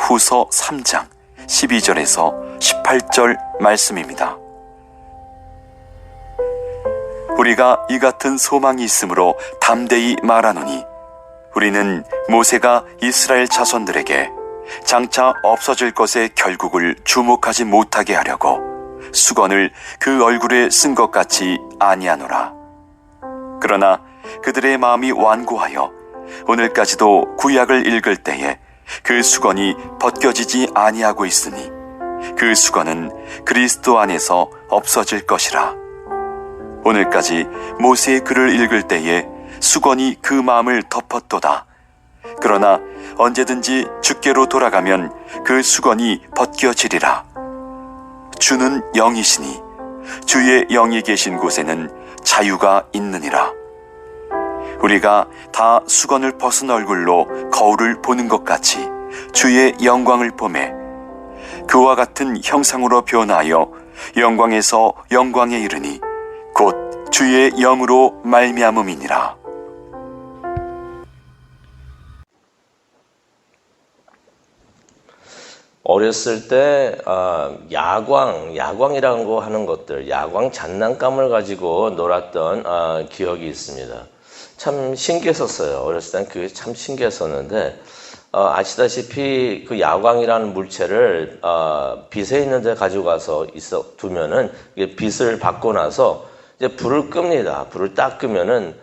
후서 3장 12절에서 18절 말씀입니다. 우리가 이 같은 소망이 있으므로 담대히 말하노니 우리는 모세가 이스라엘 자손들에게 장차 없어질 것의 결국을 주목하지 못하게 하려고 수건을 그 얼굴에 쓴 것 같이 아니하노라. 그러나 그들의 마음이 완고하여 오늘까지도 구약을 읽을 때에 그 수건이 벗겨지지 아니하고 있으니 그 수건은 그리스도 안에서 없어질 것이라. 오늘까지 모세의 글을 읽을 때에 수건이 그 마음을 덮었도다. 그러나 언제든지 주께로 돌아가면 그 수건이 벗겨지리라. 주는 영이시니 주의 영이 계신 곳에는 자유가 있느니라. 우리가 다 수건을 벗은 얼굴로 거울을 보는 것 같이 주의 영광을 보매 그와 같은 형상으로 변하여 영광에서 영광에 이르니 곧 주의 영으로 말미암음이니라. 어렸을 때 야광이라는 거 하는 것들, 야광 장난감을 가지고 놀았던 기억이 있습니다. 참 신기했었어요. 어렸을 땐 그게 참 신기했었는데 아시다시피 그 야광이라는 물체를 빛에 있는 데 가지고 가서 두면은 빛을 받고 나서 이제 불을 끕니다. 불을 딱 끄면은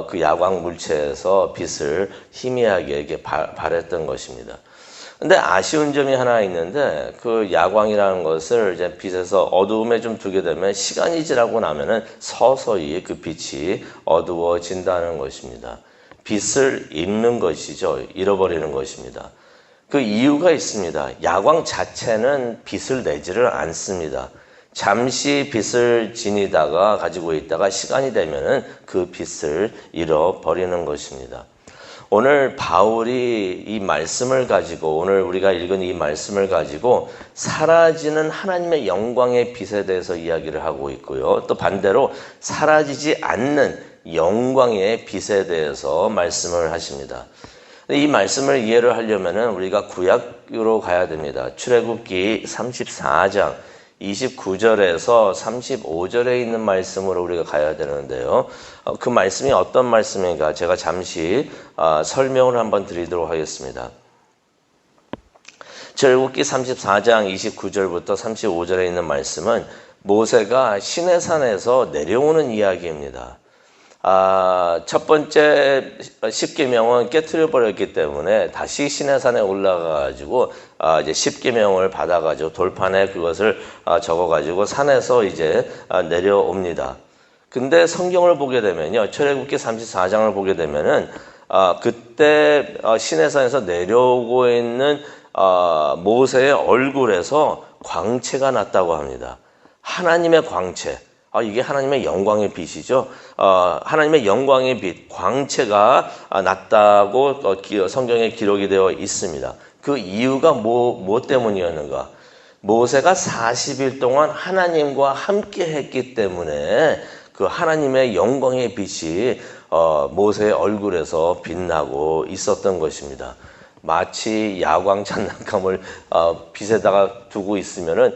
그 야광 물체에서 빛을 희미하게 이렇게 발했던 것입니다. 근데 아쉬운 점이 하나 있는데 그 야광이라는 것을 이제 빛에서 어두움에 좀 두게 되면 시간이 지나고 나면은 서서히 그 빛이 어두워진다는 것입니다. 빛을 잃는 것이죠. 잃어버리는 것입니다. 그 이유가 있습니다. 야광 자체는 빛을 내지를 않습니다. 잠시 빛을 지니다가 가지고 있다가 시간이 되면은 그 빛을 잃어버리는 것입니다. 오늘 바울이 이 말씀을 가지고 오늘 우리가 읽은 이 말씀을 가지고 사라지는 하나님의 영광의 빛에 대해서 이야기를 하고 있고요. 또 반대로 사라지지 않는 영광의 빛에 대해서 말씀을 하십니다. 이 말씀을 이해를 하려면은 우리가 구약으로 가야 됩니다. 출애굽기 34장 29절에서 35절에 있는 말씀으로 우리가 가야 되는데요. 그 말씀이 어떤 말씀인가 제가 잠시 설명을 한번 드리도록 하겠습니다. 출애굽기 34장 29절부터 35절에 있는 말씀은 모세가 시내산에서 내려오는 이야기입니다. 첫 번째 십계명은 깨트려 버렸기 때문에 다시 시내산에 올라가가지고 이제 십계명을 받아가지고 돌판에 그것을 적어가지고 산에서 이제 내려옵니다. 근데 성경을 보게 되면요, 출애굽기 34장을 보게 되면은 그때 시내산에서 내려오고 있는 모세의 얼굴에서 광채가 났다고 합니다. 하나님의 광채. 이게 하나님의 영광의 빛이죠. 하나님의 영광의 빛, 광채가 났다고 성경에 기록이 되어 있습니다. 그 이유가 뭐 때문이었는가? 모세가 40일 동안 하나님과 함께 했기 때문에 그 하나님의 영광의 빛이 모세의 얼굴에서 빛나고 있었던 것입니다. 마치 야광 장난감을 빛에다가 두고 있으면은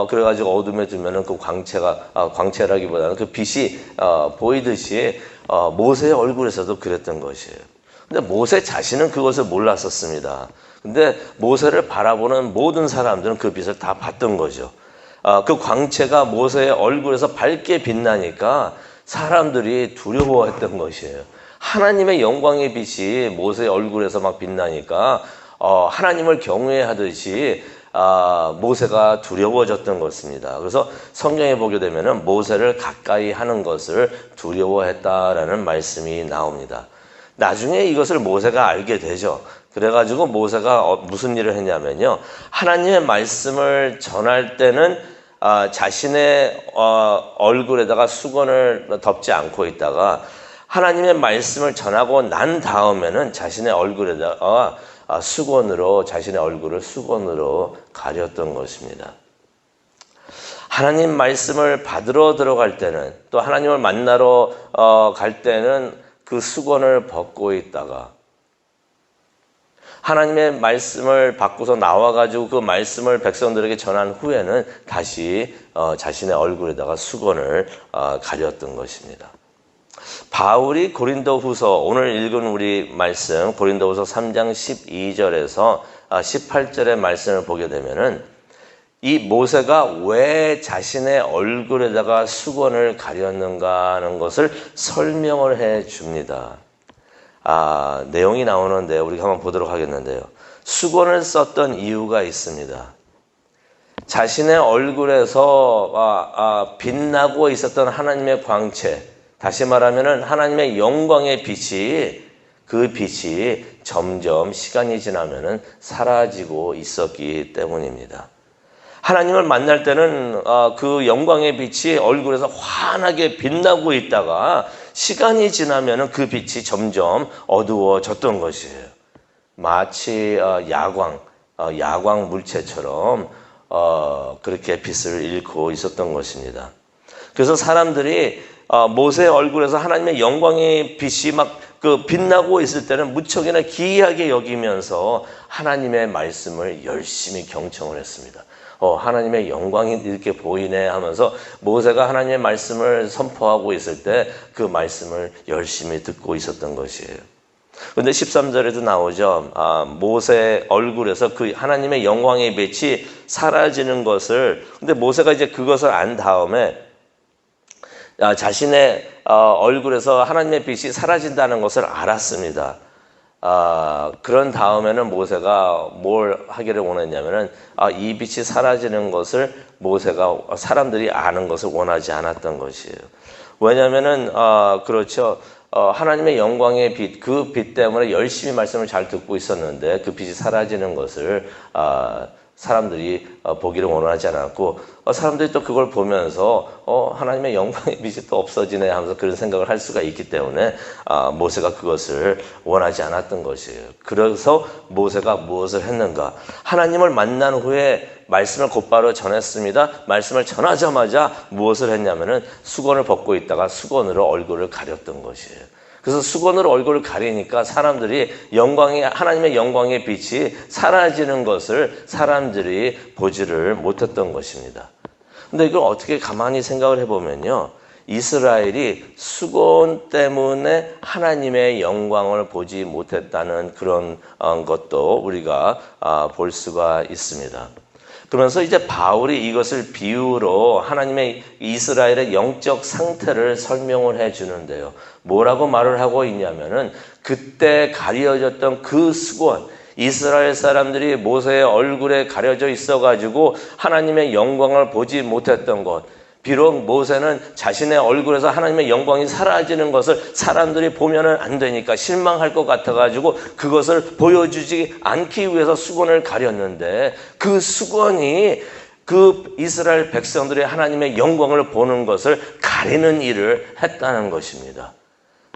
그래가지고 어둠에 두면은 그 광채라기보다는 그 빛이 보이듯이 모세의 얼굴에서도 그랬던 것이에요. 근데 모세 자신은 그것을 몰랐었습니다. 근데 모세를 바라보는 모든 사람들은 그 빛을 다 봤던 거죠. 그 광채가 모세의 얼굴에서 밝게 빛나니까 사람들이 두려워했던 것이에요. 하나님의 영광의 빛이 모세의 얼굴에서 막 빛나니까 하나님을 경외하듯이 모세가 두려워졌던 것입니다. 그래서 성경에 보게 되면은 모세를 가까이 하는 것을 두려워했다라는 말씀이 나옵니다. 나중에 이것을 모세가 알게 되죠. 그래가지고 모세가 무슨 일을 했냐면요, 하나님의 말씀을 전할 때는 자신의 얼굴에다가 수건을 덮지 않고 있다가 하나님의 말씀을 전하고 난 다음에는 자신의 얼굴에다가 자신의 얼굴을 수건으로 가렸던 것입니다. 하나님 말씀을 받으러 들어갈 때는, 또 하나님을 만나러 갈 때는 그 수건을 벗고 있다가 하나님의 말씀을 받고서 나와가지고 그 말씀을 백성들에게 전한 후에는 다시 자신의 얼굴에다가 수건을 가렸던 것입니다. 바울이 고린도후서, 오늘 읽은 우리 말씀 고린도후서 3장 12절에서 18절의 말씀을 보게 되면은 이 모세가 왜 자신의 얼굴에다가 수건을 가렸는가 하는 것을 설명을 해 줍니다. 내용이 나오는데 우리가 한번 보도록 하겠는데요. 수건을 썼던 이유가 있습니다. 자신의 얼굴에서 빛나고 있었던 하나님의 광채, 다시 말하면 하나님의 영광의 빛이, 그 빛이 점점 시간이 지나면 사라지고 있었기 때문입니다. 하나님을 만날 때는 그 영광의 빛이 얼굴에서 환하게 빛나고 있다가 시간이 지나면 그 빛이 점점 어두워졌던 것이에요. 마치 야광 물체처럼 그렇게 빛을 잃고 있었던 것입니다. 그래서 사람들이 모세의 얼굴에서 하나님의 영광의 빛이 막 빛나고 있을 때는 무척이나 기이하게 여기면서 하나님의 말씀을 열심히 경청을 했습니다. 하나님의 영광이 이렇게 보이네 하면서 모세가 하나님의 말씀을 선포하고 있을 때 그 말씀을 열심히 듣고 있었던 것이에요. 그런데 13절에도 나오죠. 모세 얼굴에서 그 하나님의 영광의 빛이 사라지는 것을, 근데 모세가 이제 그것을 안 다음에 자신의 얼굴에서 하나님의 빛이 사라진다는 것을 알았습니다. 그런 다음에는 모세가 뭘 하기를 원했냐면은 이 빛이 사라지는 것을 모세가 사람들이 아는 것을 원하지 않았던 것이에요. 왜냐면은 그렇죠. 하나님의 영광의 빛, 그 빛 때문에 열심히 말씀을 잘 듣고 있었는데 그 빛이 사라지는 것을 사람들이 보기를 원하지 않았고, 사람들이 또 그걸 보면서 하나님의 영광의 빛이 또 없어지네 하면서 그런 생각을 할 수가 있기 때문에 모세가 그것을 원하지 않았던 것이에요. 그래서 모세가 무엇을 했는가? 하나님을 만난 후에 말씀을 곧바로 전했습니다. 말씀을 전하자마자 무엇을 했냐면은 수건을 벗고 있다가 수건으로 얼굴을 가렸던 것이에요. 그래서 수건으로 얼굴을 가리니까 사람들이 하나님의 영광의 빛이 사라지는 것을 사람들이 보지를 못했던 것입니다. 근데 이걸 어떻게 가만히 생각을 해보면요. 이스라엘이 수건 때문에 하나님의 영광을 보지 못했다는 그런 것도 우리가 볼 수가 있습니다. 그러면서 이제 바울이 이것을 비유로 하나님의 이스라엘의 영적 상태를 설명을 해 주는데요. 뭐라고 말을 하고 있냐면은 그때 가려졌던 그 수건, 이스라엘 사람들이 모세의 얼굴에 가려져 있어가지고 하나님의 영광을 보지 못했던 것, 비록 모세는 자신의 얼굴에서 하나님의 영광이 사라지는 것을 사람들이 보면은 안 되니까 실망할 것 같아가지고 그것을 보여주지 않기 위해서 수건을 가렸는데 그 수건이 그 이스라엘 백성들이 하나님의 영광을 보는 것을 가리는 일을 했다는 것입니다.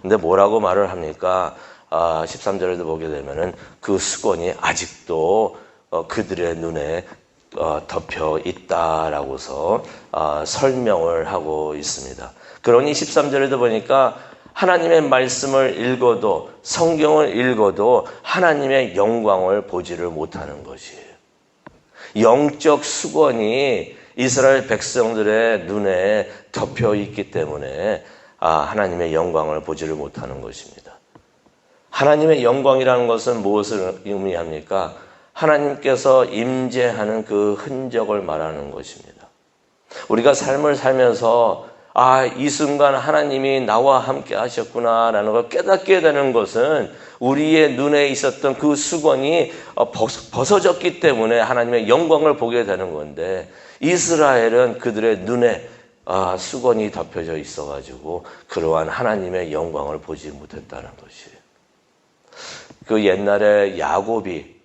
근데 뭐라고 말을 합니까? 13절에도 보게 되면은 그 수건이 아직도 그들의 눈에 덮여 있다라고서 설명을 하고 있습니다. 그러니 13절에도 보니까 하나님의 말씀을 읽어도 성경을 읽어도 하나님의 영광을 보지를 못하는 것이에요. 영적 수건이 이스라엘 백성들의 눈에 덮여 있기 때문에 하나님의 영광을 보지를 못하는 것입니다. 하나님의 영광이라는 것은 무엇을 의미합니까? 하나님께서 임재하는 그 흔적을 말하는 것입니다. 우리가 삶을 살면서 이 순간 하나님이 나와 함께 하셨구나라는 걸 깨닫게 되는 것은 우리의 눈에 있었던 그 수건이 벗어졌기 때문에 하나님의 영광을 보게 되는 건데, 이스라엘은 그들의 눈에 수건이 덮여져 있어가지고 그러한 하나님의 영광을 보지 못했다는 것이에요. 그 옛날에 야곱이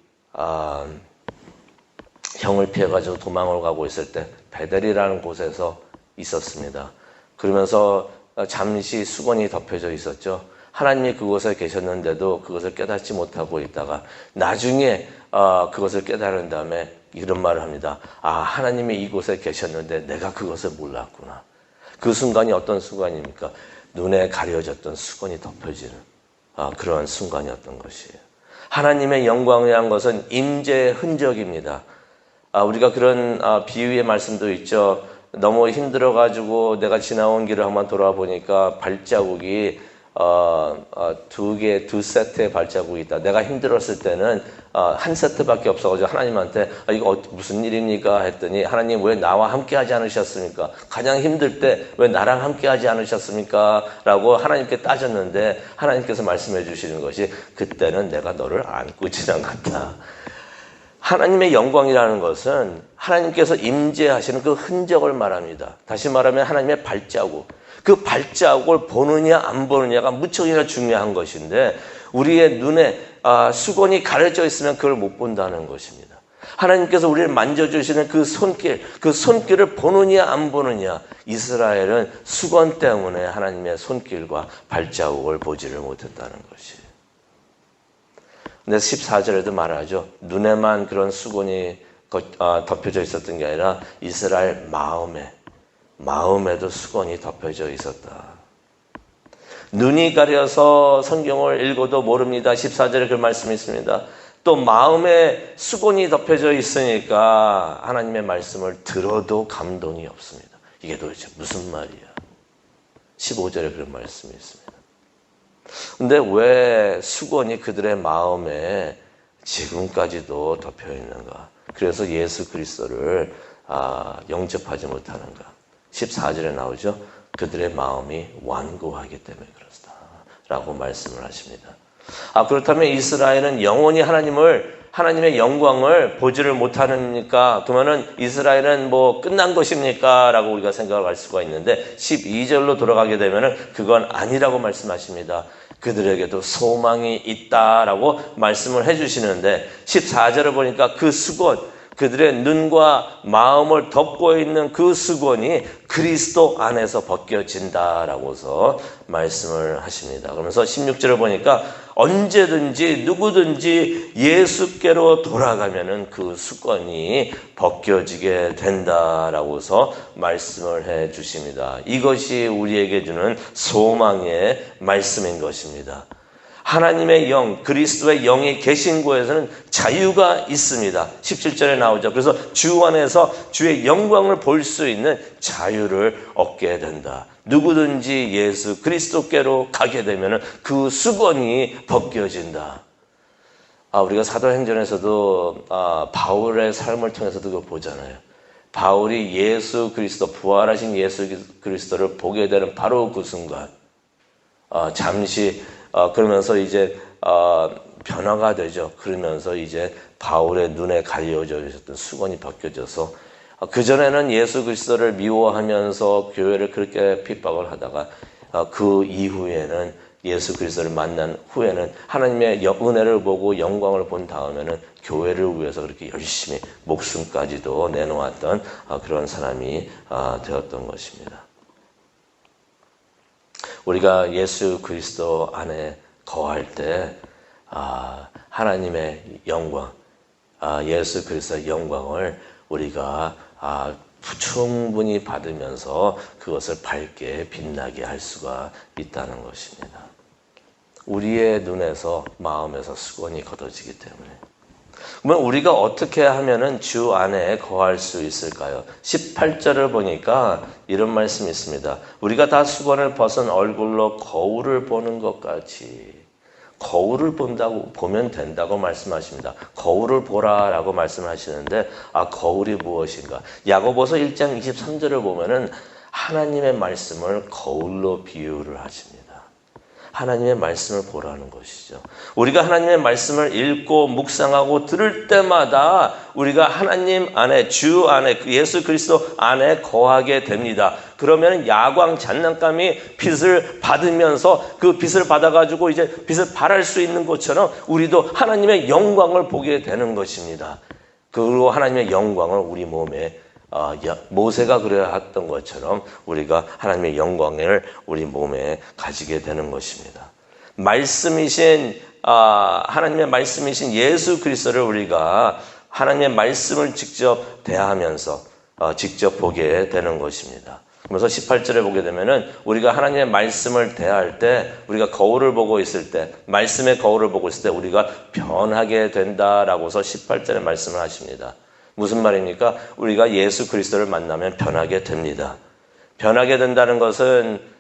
형을 피해가지고 도망을 가고 있을 때 베델이라는 곳에서 있었습니다. 그러면서 잠시 수건이 덮여져 있었죠. 하나님이 그곳에 계셨는데도 그것을 깨닫지 못하고 있다가 나중에 그것을 깨달은 다음에 이런 말을 합니다. 하나님이 이곳에 계셨는데 내가 그것을 몰랐구나. 그 순간이 어떤 순간입니까? 눈에 가려졌던 수건이 덮여지는 그런 순간이었던 것이에요. 하나님의 영광이라는 것은 임재의 흔적입니다. 우리가 그런 비유의 말씀도 있죠. 너무 힘들어가지고 내가 지나온 길을 한번 돌아보니까 발자국이 두 세트의 발자국이 있다. 내가 힘들었을 때는 한 세트밖에 없어가지고 하나님한테 이거 무슨 일입니까? 했더니 하나님 왜 나와 함께 하지 않으셨습니까? 가장 힘들 때 왜 나랑 함께 하지 않으셨습니까? 라고 하나님께 따졌는데 하나님께서 말씀해 주시는 것이 그때는 내가 너를 안고 지나갔다. 하나님의 영광이라는 것은 하나님께서 임재하시는 그 흔적을 말합니다. 다시 말하면 하나님의 발자국. 그 발자국을 보느냐 안 보느냐가 무척이나 중요한 것인데 우리의 눈에 수건이 가려져 있으면 그걸 못 본다는 것입니다. 하나님께서 우리를 만져주시는 그 손길을 보느냐 안 보느냐. 이스라엘은 수건 때문에 하나님의 손길과 발자국을 보지를 못했다는 것이에요. 근데 14절에도 말하죠. 눈에만 그런 수건이 덮여져 있었던 게 아니라 이스라엘 마음에도 수건이 덮여져 있었다. 눈이 가려서 성경을 읽어도 모릅니다. 14절에 그 말씀이 있습니다. 또 마음에 수건이 덮여져 있으니까 하나님의 말씀을 들어도 감동이 없습니다. 이게 도대체 무슨 말이야? 15절에 그런 말씀이 있습니다. 근데 왜 수건이 그들의 마음에 지금까지도 덮여 있는가? 그래서 예수 그리스도를 영접하지 못하는가? 14절에 나오죠. 그들의 마음이 완고하기 때문에 그렇다 라고 말씀을 하십니다. 그렇다면 이스라엘은 영원히 하나님의 영광을 보지를 못하니까 그러면은 이스라엘은 뭐 끝난 것입니까? 라고 우리가 생각을 할 수가 있는데 12절로 돌아가게 되면은 그건 아니라고 말씀하십니다. 그들에게도 소망이 있다라고 말씀을 해주시는데 14절을 보니까 그 수건, 그들의 눈과 마음을 덮고 있는 그 수건이 그리스도 안에서 벗겨진다라고서 말씀을 하십니다. 그러면서 16절을 보니까 언제든지 누구든지 예수께로 돌아가면은 그 수건이 벗겨지게 된다라고서 말씀을 해 주십니다. 이것이 우리에게 주는 소망의 말씀인 것입니다. 하나님의 영, 그리스도의 영이 계신 곳에서는 자유가 있습니다. 17절에 나오죠. 그래서 주 안에서 주의 영광을 볼 수 있는 자유를 얻게 된다. 누구든지 예수 그리스도께로 가게 되면 그 수건이 벗겨진다. 우리가 사도행전에서도 바울의 삶을 통해서도 그거 보잖아요. 바울이 예수 그리스도, 부활하신 예수 그리스도를 보게 되는 바로 그 순간 잠시 그러면서 이제 변화가 되죠. 그러면서 이제 바울의 눈에 가려져 있었던 수건이 벗겨져서 그전에는 예수 그리스도를 미워하면서 교회를 그렇게 핍박을 하다가 그 이후에는 예수 그리스도를 만난 후에는 하나님의 은혜를 보고 영광을 본 다음에는 교회를 위해서 그렇게 열심히 목숨까지도 내놓았던 그런 사람이 되었던 것입니다. 우리가 예수 그리스도 안에 거할 때 하나님의 영광, 예수 그리스도의 영광을 우리가 충분히 받으면서 그것을 밝게 빛나게 할 수가 있다는 것입니다. 우리의 눈에서 마음에서 수건이 걷어지기 때문에. 그러면 우리가 어떻게 하면은 주 안에 거할 수 있을까요? 18절을 보니까 이런 말씀이 있습니다. 우리가 다 수건을 벗은 얼굴로 거울을 보는 것 같이 거울을 보면 된다고 말씀하십니다. 거울을 보라라고 말씀하시는데 거울이 무엇인가? 야고보서 1장 23절을 보면은 하나님의 말씀을 거울로 비유를 하십니다. 하나님의 말씀을 보라는 것이죠. 우리가 하나님의 말씀을 읽고 묵상하고 들을 때마다 우리가 하나님 안에, 주 안에, 예수 그리스도 안에 거하게 됩니다. 그러면 야광 장난감이 빛을 받으면서 그 빛을 받아가지고 이제 빛을 발할 수 있는 것처럼 우리도 하나님의 영광을 보게 되는 것입니다. 그리고 하나님의 영광을 우리 몸에 모세가 그래야 했던 것처럼 우리가 하나님의 영광을 우리 몸에 가지게 되는 것입니다. 하나님의 말씀이신 예수 그리스도를 우리가 하나님의 말씀을 직접 대하면서 직접 보게 되는 것입니다. 그래서 18절에 보게 되면은 우리가 하나님의 말씀을 대할 때, 우리가 거울을 보고 있을 때, 말씀의 거울을 보고 있을 때 우리가 변하게 된다라고서 18절에 말씀을 하십니다. 무슨 말입니까? 우리가 예수 그리스도를 만나면 변하게 됩니다. 변하게 된다는 것은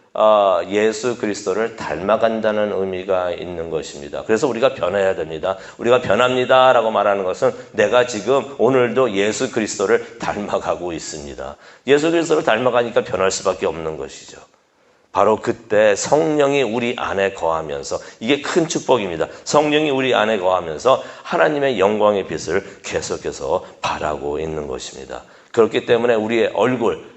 예수 그리스도를 닮아간다는 의미가 있는 것입니다. 그래서 우리가 변해야 됩니다. 우리가 변합니다라고 말하는 것은 내가 지금 오늘도 예수 그리스도를 닮아가고 있습니다. 예수 그리스도를 닮아가니까 변할 수밖에 없는 것이죠. 바로 그때 성령이 우리 안에 거하면서, 이게 큰 축복입니다. 성령이 우리 안에 거하면서 하나님의 영광의 빛을 계속해서 발하고 있는 것입니다. 그렇기 때문에 우리의 얼굴,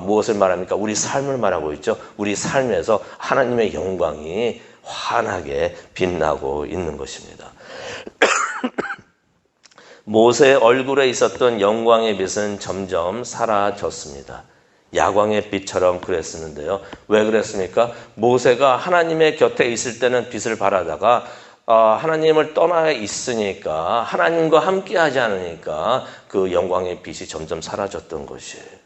무엇을 말합니까? 우리 삶을 말하고 있죠. 우리 삶에서 하나님의 영광이 환하게 빛나고 있는 것입니다. 모세의 얼굴에 있었던 영광의 빛은 점점 사라졌습니다. 야광의 빛처럼 그랬었는데요. 왜 그랬습니까? 모세가 하나님의 곁에 있을 때는 빛을 발하다가 하나님을 떠나 있으니까, 하나님과 함께 하지 않으니까 그 영광의 빛이 점점 사라졌던 것이에요.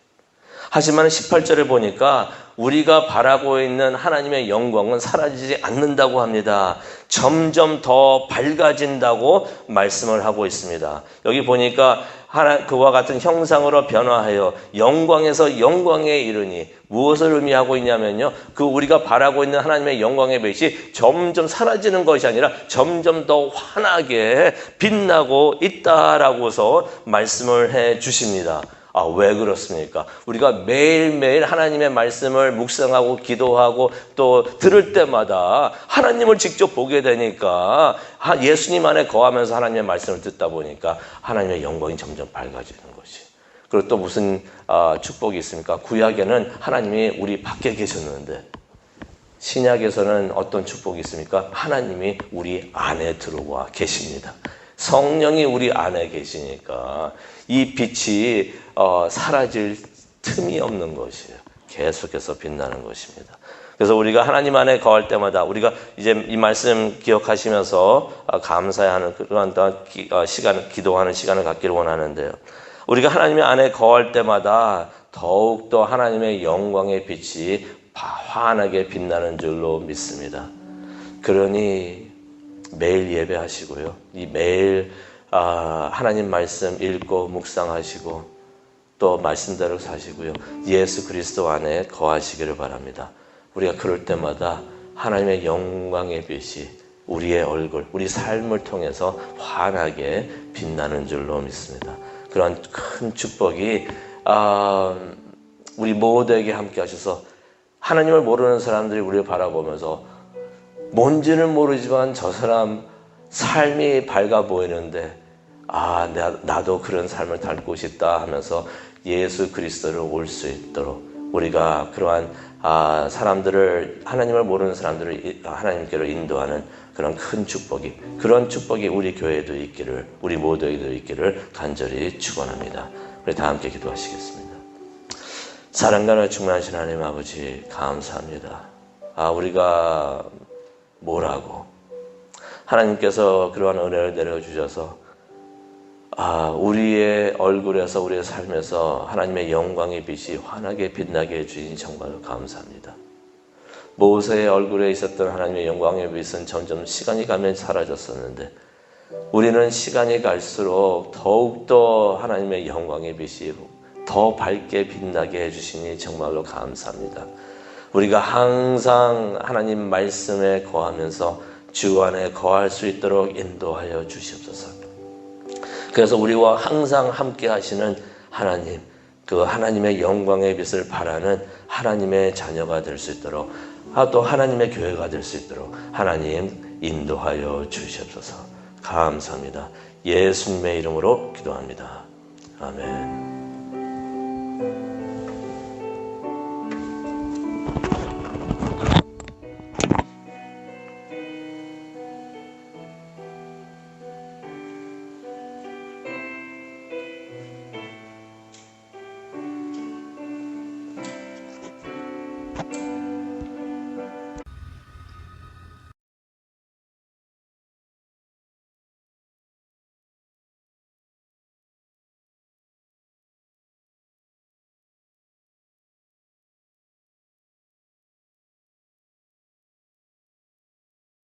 하지만 18절에 보니까 우리가 바라고 있는 하나님의 영광은 사라지지 않는다고 합니다. 점점 더 밝아진다고 말씀을 하고 있습니다. 여기 보니까 그와 같은 형상으로 변화하여 영광에서 영광에 이르니, 무엇을 의미하고 있냐면요, 그 우리가 바라고 있는 하나님의 영광의 빛이 점점 사라지는 것이 아니라 점점 더 환하게 빛나고 있다라고서 말씀을 해 주십니다. 왜 그렇습니까? 우리가 매일매일 하나님의 말씀을 묵상하고 기도하고 또 들을 때마다 하나님을 직접 보게 되니까, 예수님 안에 거하면서 하나님의 말씀을 듣다 보니까 하나님의 영광이 점점 밝아지는 것이. 그리고 또 무슨 축복이 있습니까? 구약에는 하나님이 우리 밖에 계셨는데, 신약에서는 어떤 축복이 있습니까? 하나님이 우리 안에 들어와 계십니다. 성령이 우리 안에 계시니까 이 빛이 사라질 틈이 없는 것이에요. 계속해서 빛나는 것입니다. 그래서 우리가 하나님 안에 거할 때마다, 우리가 이제 이 말씀 기억하시면서 감사해야 하는 그런 시간, 기도하는 시간을 갖기를 원하는데요. 우리가 하나님 안에 거할 때마다 더욱더 하나님의 영광의 빛이 환하게 빛나는 줄로 믿습니다. 그러니 매일 예배하시고요. 이 매일 하나님 말씀 읽고 묵상하시고 또 말씀대로 사시고요. 예수 그리스도 안에 거하시기를 바랍니다. 우리가 그럴 때마다 하나님의 영광의 빛이 우리의 얼굴, 우리 삶을 통해서 환하게 빛나는 줄로 믿습니다. 그런 큰 축복이 우리 모두에게 함께 하셔서, 하나님을 모르는 사람들이 우리를 바라보면서 뭔지는 모르지만 저 사람 삶이 밝아 보이는데 나도 그런 삶을 닮고 싶다 하면서 예수 그리스도를 올 수 있도록, 우리가 그러한 사람들을, 하나님을 모르는 사람들을 하나님께로 인도하는 그런 큰 축복이, 그런 축복이 우리 교회에도 있기를, 우리 모두에게도 있기를 간절히 축원합니다. 우리 다 함께 기도하시겠습니다. 사랑과 충만하신 하나님 아버지, 감사합니다. 우리가 뭐라고 하나님께서 그러한 은혜를 내려주셔서 우리의 얼굴에서, 우리의 삶에서 하나님의 영광의 빛이 환하게 빛나게 해주시니 정말로 감사합니다. 모세의 얼굴에 있었던 하나님의 영광의 빛은 점점 시간이 가면 사라졌었는데, 우리는 시간이 갈수록 더욱더 하나님의 영광의 빛이 더 밝게 빛나게 해주시니 정말로 감사합니다. 우리가 항상 하나님 말씀에 거하면서 주 안에 거할 수 있도록 인도하여 주시옵소서. 그래서 우리와 항상 함께 하시는 하나님, 그 하나님의 영광의 빛을 바라는 하나님의 자녀가 될 수 있도록, 또 하나님의 교회가 될 수 있도록 하나님 인도하여 주시옵소서. 감사합니다. 예수님의 이름으로 기도합니다. 아멘.